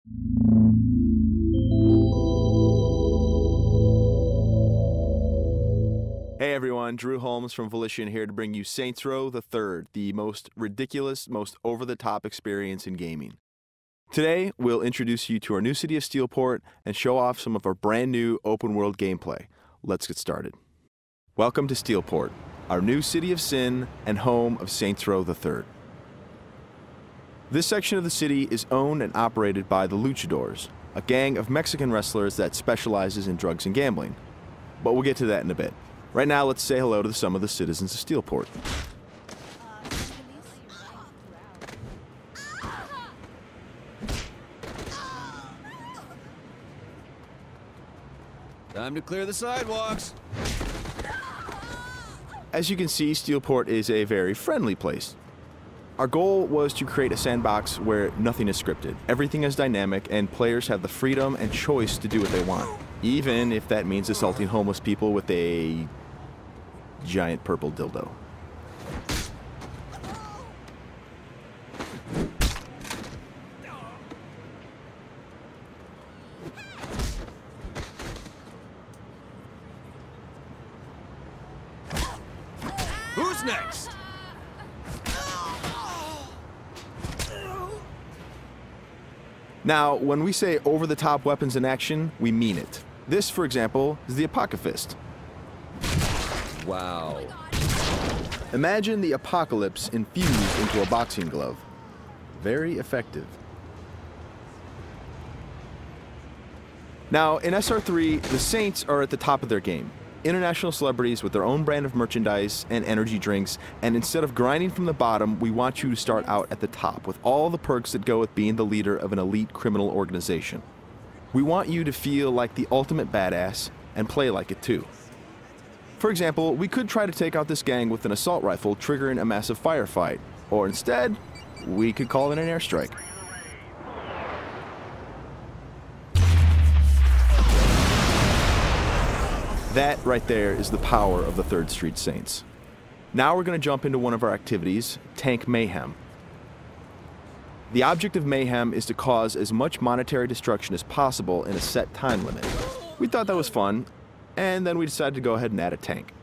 Hey everyone, Drew Holmes from Volition here to bring you Saints Row the Third, the most ridiculous, most over-the-top experience in gaming. Today, we'll introduce you to our new city of Steelport and show off some of our brand new open-world gameplay. Let's get started. Welcome to Steelport, our new city of sin and home of Saints Row the Third. This section of the city is owned and operated by the Luchadors, a gang of Mexican wrestlers that specializes in drugs and gambling. But we'll get to that in a bit. Right now, let's say hello to some of the citizens of Steelport. Time to clear the sidewalks. As you can see, Steelport is a very friendly place. Our goal was to create a sandbox where nothing is scripted. Everything is dynamic, and players have the freedom and choice to do what they want, even if that means assaulting homeless people with a giant purple dildo. Who's next? Now, when we say over-the-top weapons in action, we mean it. This, for example, is the Apocalypse. Wow. Imagine the apocalypse infused into a boxing glove. Very effective. Now, in SR3, the Saints are at the top of their game. International celebrities with their own brand of merchandise and energy drinks, and instead of grinding from the bottom, we want you to start out at the top with all the perks that go with being the leader of an elite criminal organization. We want you to feel like the ultimate badass and play like it too. For example, we could try to take out this gang with an assault rifle, triggering a massive firefight. Or instead, we could call it an airstrike. That right there is the power of the 3rd Street Saints. Now we're going to jump into one of our activities, Tank Mayhem. The object of Mayhem is to cause as much monetary destruction as possible in a set time limit. We thought that was fun, and then we decided to go ahead and add a tank.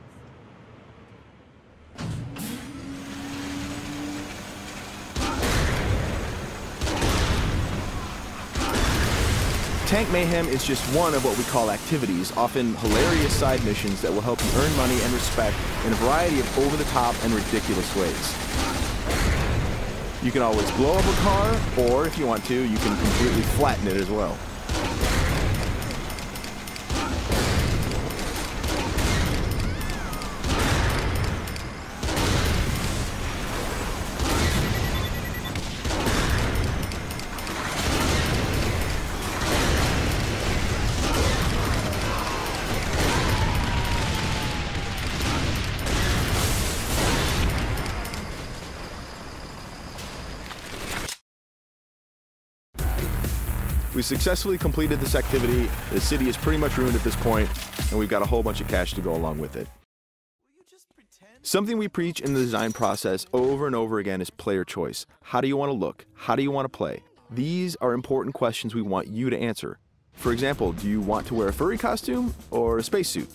Tank Mayhem is just one of what we call activities, often hilarious side missions that will help you earn money and respect in a variety of over-the-top and ridiculous ways. You can always blow up a car, or if you want to, you can completely flatten it as well. We successfully completed this activity. The city is pretty much ruined at this point, and we've got a whole bunch of cash to go along with it. Something we preach in the design process over and over again is player choice. How do you want to look? How do you want to play? These are important questions we want you to answer. For example, do you want to wear a furry costume or a spacesuit?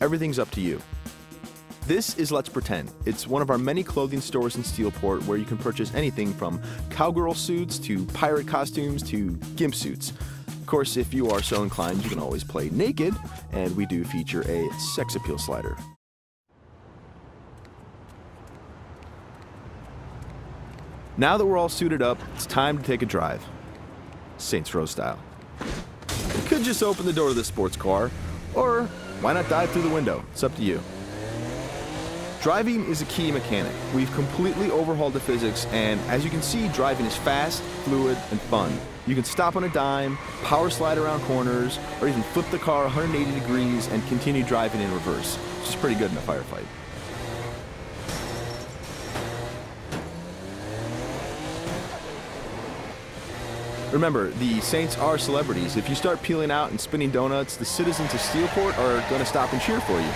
Everything's up to you. This is Let's Pretend. It's one of our many clothing stores in Steelport where you can purchase anything from cowgirl suits to pirate costumes to gimp suits. Of course, if you are so inclined, you can always play naked, and we do feature a sex appeal slider. Now that we're all suited up, it's time to take a drive. Saints Row style. You could just open the door of this sports car, or why not dive through the window? It's up to you. Driving is a key mechanic. We've completely overhauled the physics, and as you can see, driving is fast, fluid, and fun. You can stop on a dime, power slide around corners, or even flip the car 180 degrees and continue driving in reverse, which is pretty good in a firefight. Remember, the Saints are celebrities. If you start peeling out and spinning donuts, the citizens of Steelport are going to stop and cheer for you.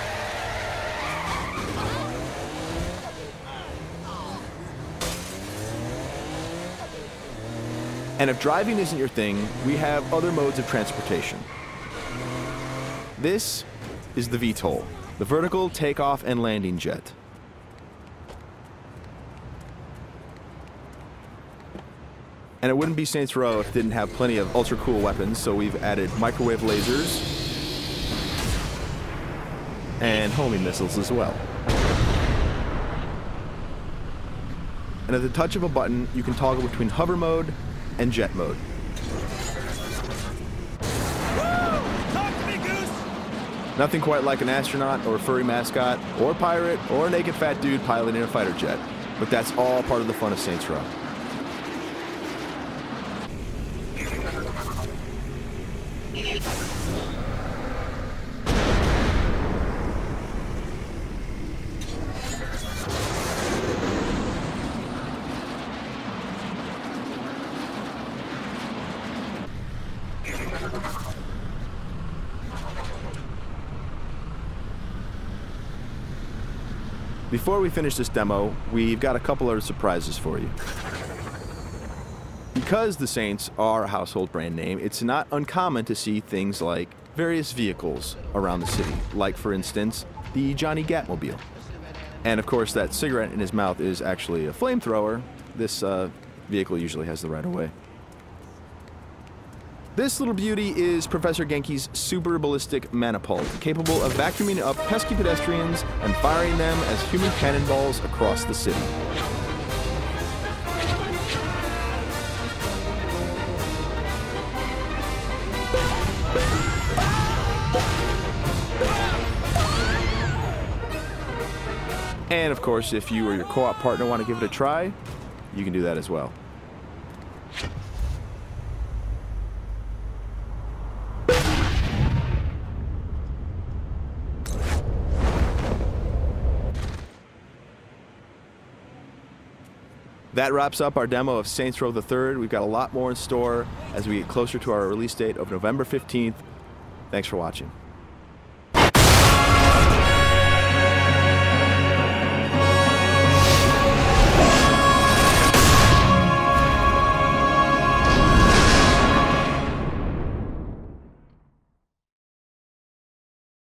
And if driving isn't your thing, we have other modes of transportation. This is the VTOL, the vertical takeoff and landing jet. And it wouldn't be Saints Row if it didn't have plenty of ultra cool weapons, so we've added microwave lasers and homing missiles as well. And at the touch of a button, you can toggle between hover mode and jet mode. Talk to me, Goose! Nothing quite like an astronaut or a furry mascot or pirate or a naked fat dude piloting a fighter jet, but that's all part of the fun of Saints Row. Before we finish this demo, we've got a couple other surprises for you. Because the Saints are a household brand name, it's not uncommon to see things like various vehicles around the city, like, for instance, the Johnny Gatmobile. And of course, that cigarette in his mouth is actually a flamethrower. This vehicle usually has the right of way. This little beauty is Professor Genki's super ballistic manipult, capable of vacuuming up pesky pedestrians and firing them as human cannonballs across the city. And of course, if you or your co-op partner want to give it a try, you can do that as well. That wraps up our demo of Saints Row the Third. We've got a lot more in store as we get closer to our release date of November 15th. Thanks for watching.